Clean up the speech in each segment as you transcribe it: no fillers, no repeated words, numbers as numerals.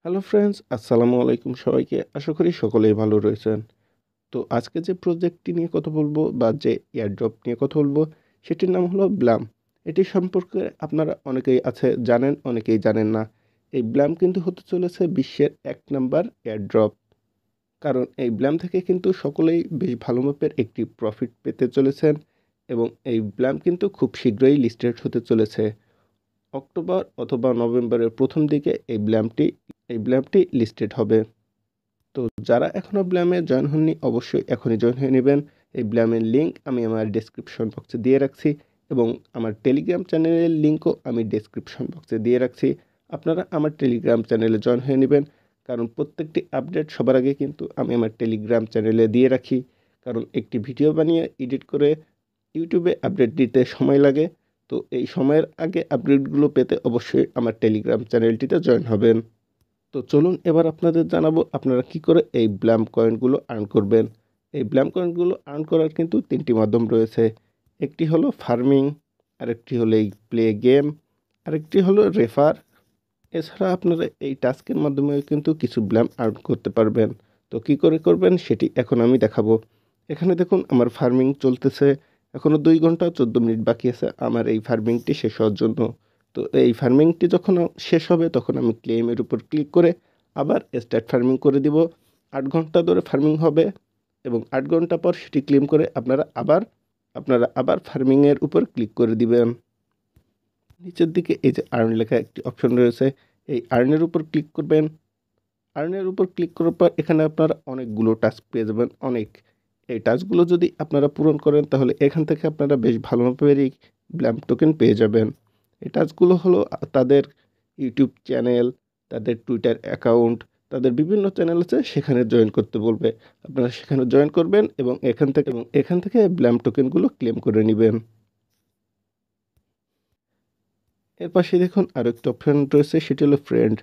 Hello friends, আসসালামু আলাইকুম সবাইকে। আশা করি সকলেই ভালো রয়েছেন। তো আজকে যে প্রজেক্টটি নিয়ে কথা বলবো বা যে এয়ারড্রপ নিয়ে কথা বলবো সেটির নাম হলো ব্লাম। এটি সম্পর্কে আপনারা অনেকেই জানেন, অনেকেই জানেন না। এই ব্লাম কিন্তু হতে চলেছে বিশ্বের ১ নাম্বার এয়ারড্রপ। কারণ এই ব্লাম থেকে কিন্তু সকলেই বেশ ভালো মাপের একটি প্রফিট পেতে চলেছেন এবং এই ব্লাম কিন্তু খুব শীঘ্রই লিস্টেড হতে চলেছে। অক্টোবর অথবা নভেম্বরের প্রথম দিকে এই ব্লামটি লিস্টেড হবে। তো যারা এখনও ব্ল্যামে জয়েন হননি অবশ্যই এখনই জয়েন হয়ে নেবেন। এই ব্ল্যামের লিঙ্ক আমি আমার ডেসক্রিপশন বক্সে দিয়ে রাখছি এবং আমার টেলিগ্রাম চ্যানেলের লিঙ্কও আমি ডেসক্রিপশন বক্সে দিয়ে রাখছি। আপনারা আমার টেলিগ্রাম চ্যানেলে জয়েন হয়ে নেবেন, কারণ প্রত্যেকটি আপডেট সবার আগে কিন্তু আমি আমার টেলিগ্রাম চ্যানেলে দিয়ে রাখি। কারণ একটি ভিডিও বানিয়ে এডিট করে ইউটিউবে আপডেট দিতে সময় লাগে। তো এই সময়ের আগে আপডেটগুলো পেতে অবশ্যই আমার টেলিগ্রাম চ্যানেলটিতে জয়েন হবেন। তো চলুন এবার আপনাদের জানাবো আপনারা কি করে এই ব্ল্যাম কয়েনগুলো আর্ন করবেন। এই ব্ল্যাম কয়েনগুলো আর্ন করার কিন্তু ৩টি মাধ্যম রয়েছে। একটি হলো ফার্মিং, আরেকটি হলো এই প্লে গেম, আরেকটি হলো রেফার। এছাড়া আপনারা এই টাস্কের মাধ্যমেও কিন্তু কিছু ব্ল্যাম আর্ন করতে পারবেন। তো কি করে করবেন সেটি এখন আমি দেখাবো। এখানে দেখুন আমার ফার্মিং চলতেছে। এখনও ২ ঘন্টা ১৪ মিনিট বাকি আছে আমার এই ফার্মিংটি শেষ হওয়ার জন্য। তো এই ফার্মিংটি যখন শেষ হবে তখন আমি ক্লেমের উপর ক্লিক করে আবার স্টার্ট ফার্মিং করে দিব। ৮ ঘন্টা ধরে ফার্মিং হবে এবং ৮ ঘন্টা পর সেটি ক্লেম করে আপনারা আবার ফার্মিংয়ের উপর ক্লিক করে দিবেন। নিচের দিকে এই যে আর্ন লেখা একটি অপশন রয়েছে, এই আর্নের উপর ক্লিক করবেন। আর্নের উপর ক্লিক করার পর এখানে আপনারা অনেকগুলো টাস্ক পেয়ে যাবেন, অনেক। এই টাস্কগুলো যদি আপনারা পূরণ করেন তাহলে এখান থেকে আপনারা বেশ ভালো মাপেরই ব্ল্যাম টোকেন পেয়ে যাবেন। এই টাস্কগুলো হলো তাদের ইউটিউব চ্যানেল, তাদের টুইটার অ্যাকাউন্ট, তাদের বিভিন্ন চ্যানেল আছে সেখানে জয়েন করতে বলবে। আপনারা সেখানে জয়েন করবেন এবং এখান থেকে ব্ল্যাম টোকেনগুলো ক্লেম করে নেবেন। এর পাশে দেখুন আরও একটা অপশন রয়েছে, সেটি হলো ফ্রেন্ড।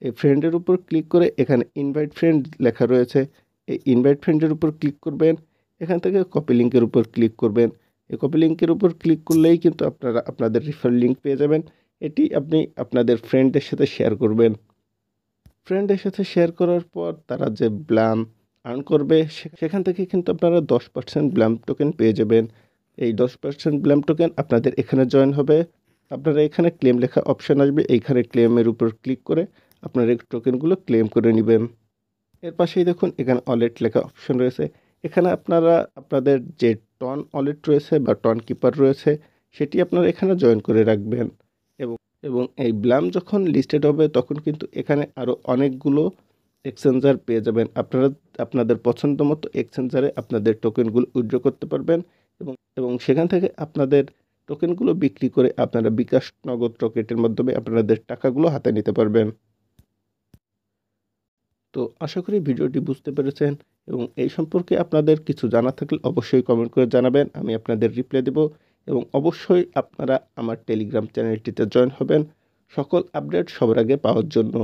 এই ফ্রেন্ডের উপর ক্লিক করে এখানে ইনভাইট ফ্রেন্ড লেখা রয়েছে, এই ইনভাইট ফ্রেন্ডের উপর ক্লিক করবেন। এখান থেকে কপি লিঙ্কের উপর ক্লিক করবেন। এই কপি লিঙ্কের উপর ক্লিক করলেই কিন্তু আপনারা আপনাদের রেফার লিঙ্ক পেয়ে যাবেন। এটি আপনি আপনাদের ফ্রেন্ডদের সাথে শেয়ার করবেন। ফ্রেন্ডের সাথে শেয়ার করার পর তারা যে ব্ল্যাম আর্ন করবে সেখান থেকে কিন্তু আপনারা 10% ব্ল্যাম টোকেন পেয়ে যাবেন। এই 10% ব্ল্যাম টোকেন আপনাদের এখানে জয়েন হবে। আপনারা এখানে ক্লেম লেখা অপশন আসবে, এইখানে ক্লেমের উপর ক্লিক করে আপনারা এই টোকেনগুলো ক্লেম করে নেবেন। এর পাশেই দেখুন এখানে ওয়ালেট লেখা অপশন রয়েছে। এখানে আপনারা আপনাদের যে টন ওয়ালেট রয়েছে বা টন কিপার রয়েছে সেটি আপনারা এখানে জয়েন করে রাখবেন এবং এবং এই ব্ল্যাম যখন লিস্টেড হবে তখন কিন্তু এখানে আরও অনেকগুলো এক্সচেঞ্জার পেয়ে যাবেন। আপনারা আপনাদের পছন্দ মতো এক্সচেঞ্জারে আপনাদের টোকেনগুলো উইথড্র করতে পারবেন এবং সেখান থেকে আপনাদের টোকেনগুলো বিক্রি করে আপনারা বিকাশ নগদ রকেটের মাধ্যমে আপনাদের টাকাগুলো হাতে নিতে পারবেন। তো আশা করি ভিডিওটি বুঝতে পেরেছেন এবং এই সম্পর্কে আপনাদের কিছু জানা থাকলে অবশ্যই কমেন্ট করে জানাবেন, আমি আপনাদের রিপ্লাই দেব। এবং অবশ্যই আপনারা আমার টেলিগ্রাম চ্যানেলটিতে জয়েন হবেন সকল আপডেট সবার আগে পাওয়ার জন্য।